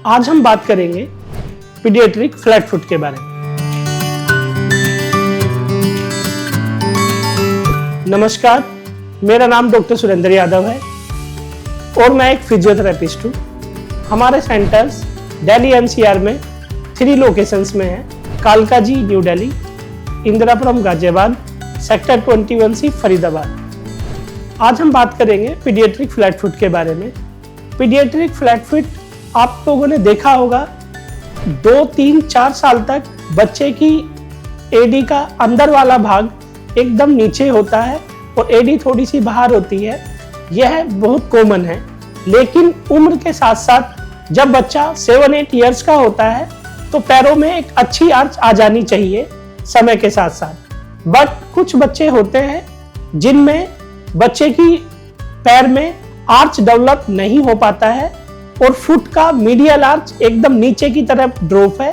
आज हम बात करेंगे पीडियाट्रिक फ्लैट फुट के बारे में। नमस्कार, मेरा नाम डॉक्टर सुरेंद्र यादव है और मैं एक फिजियोथेरेपिस्ट हूँ। हमारे सेंटर्स दिल्ली एनसीआर में 3 लोकेशंस में हैं: Kalkaji new Delhi, Indirapuram Ghaziabad, sector 21C Faridabad. आज हम बात करेंगे पीडियाट्रिक फ्लैट फुट के बारे में। पीडियाट्रिक फ्लैट फुट आप लोगों ने देखा होगा, 2, 3, 4 साल तक बच्चे की एडी का अंदर वाला भाग एकदम नीचे होता है और एडी थोड़ी सी बाहर होती है। यह बहुत कॉमन है, लेकिन उम्र के साथ साथ जब बच्चा 7-8 इयर्स का होता है तो पैरों में एक अच्छी आर्च आ जानी चाहिए समय के साथ साथ। बट कुछ बच्चे होते हैं जिनमें बच्चे की पैर में आर्च डेवलप नहीं हो पाता है और फुट का मीडियल आर्च एकदम नीचे की तरफ ड्रॉप है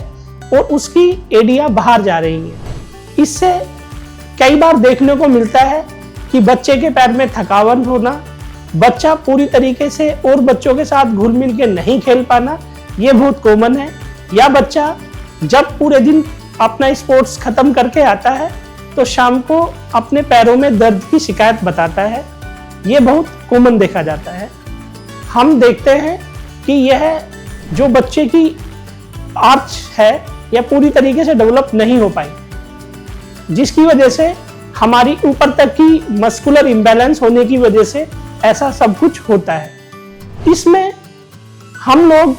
और उसकी एडियां बाहर जा रही हैं। इससे कई बार देखने को मिलता है कि बच्चे के पैर में थकावट होना, बच्चा पूरी तरीके से और बच्चों के साथ घुल मिल के नहीं खेल पाना, ये बहुत कॉमन है। या बच्चा जब पूरे दिन अपना स्पोर्ट्स खत्म करके आता है तो शाम को अपने पैरों में दर्द की शिकायत बताता है। ये बहुत कॉमन देखा जाता है। हम देखते हैं कि यह जो बच्चे की आर्च है यह पूरी तरीके से डेवलप नहीं हो पाई, जिसकी वजह से हमारी ऊपर तक की मस्कुलर इम्बैलेंस होने की वजह से ऐसा सब कुछ होता है। इसमें हम लोग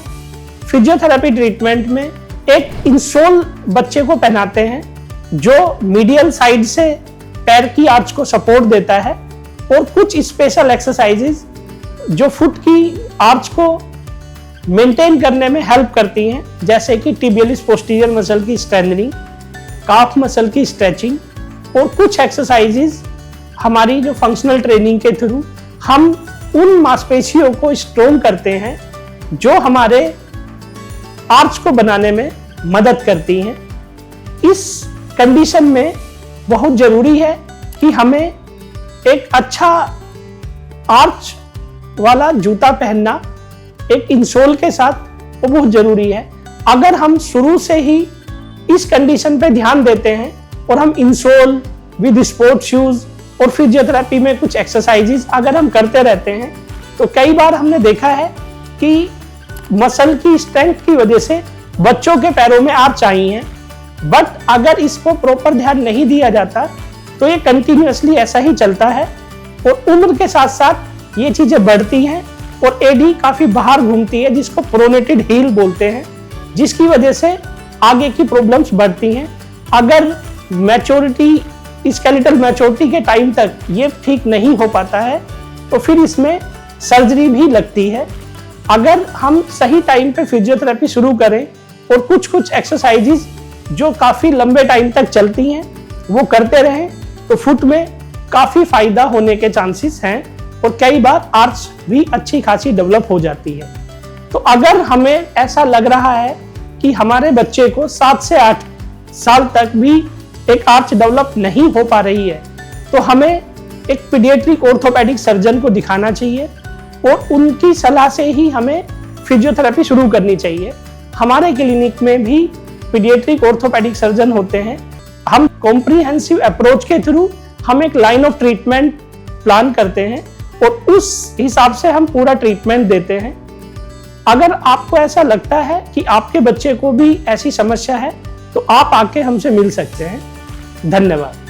फिजियोथेरेपी ट्रीटमेंट में एक इंसोल बच्चे को पहनाते हैं जो मीडियल साइड से पैर की आर्च को सपोर्ट देता है और कुछ स्पेशल एक्सरसाइजेज जो फुट की आर्च को मेंटेन करने में हेल्प करती हैं, जैसे कि टिबियलिस पोस्टीरियर मसल की स्ट्रेंथनिंग, काफ मसल की स्ट्रेचिंग और कुछ एक्सरसाइजेज हमारी जो फंक्शनल ट्रेनिंग के थ्रू हम उन मांसपेशियों को स्ट्रोंग करते हैं जो हमारे आर्च को बनाने में मदद करती हैं। इस कंडीशन में बहुत जरूरी है कि हमें एक अच्छा आर्च वाला जूता पहनना एक इंसोल के साथ, वो बहुत जरूरी है। अगर हम शुरू से ही इस कंडीशन पे ध्यान देते हैं और हम इंसोल विद स्पोर्ट शूज और फिजियोथेरेपी में कुछ एक्सरसाइजेज अगर हम करते रहते हैं तो कई बार हमने देखा है कि मसल की स्ट्रेंथ की वजह से बच्चों के पैरों में आर्च आई है। बट अगर इसको प्रॉपर ध्यान नहीं दिया जाता तो ये कंटिन्यूअसली ऐसा ही चलता है और उम्र के साथ साथ ये चीजें बढ़ती हैं और एडी काफी बाहर घूमती है, जिसको प्रोनेटेड हील बोलते हैं, जिसकी वजह से आगे की प्रॉब्लम्स बढ़ती हैं। अगर मैच्योरिटी, स्केलेटल मैच्योरिटी के टाइम तक ये ठीक नहीं हो पाता है तो फिर इसमें सर्जरी भी लगती है। अगर हम सही टाइम पे फिजियोथेरेपी शुरू करें और कुछ एक्सरसाइजेज जो काफी लंबे टाइम तक चलती हैं वो करते रहें तो फुट में काफी फायदा होने के चांसेस हैं और कई बार आर्च भी अच्छी खासी डेवलप हो जाती है। तो अगर हमें ऐसा लग रहा है कि हमारे बच्चे को 7 से 8 साल तक भी एक आर्च डेवलप नहीं हो पा रही है तो हमें एक पीडियाट्रिक ऑर्थोपेडिक सर्जन को दिखाना चाहिए और उनकी सलाह से ही हमें फिजियोथेरेपी शुरू करनी चाहिए। हमारे क्लिनिक में भी पीडियाट्रिक ऑर्थोपेडिक सर्जन होते हैं। हम कॉम्प्रिहेंसिव अप्रोच के थ्रू हम एक लाइन ऑफ ट्रीटमेंट प्लान करते हैं और उस हिसाब से हम पूरा ट्रीटमेंट देते हैं। अगर आपको ऐसा लगता है कि आपके बच्चे को भी ऐसी समस्या है तो आप आके हमसे मिल सकते हैं। धन्यवाद।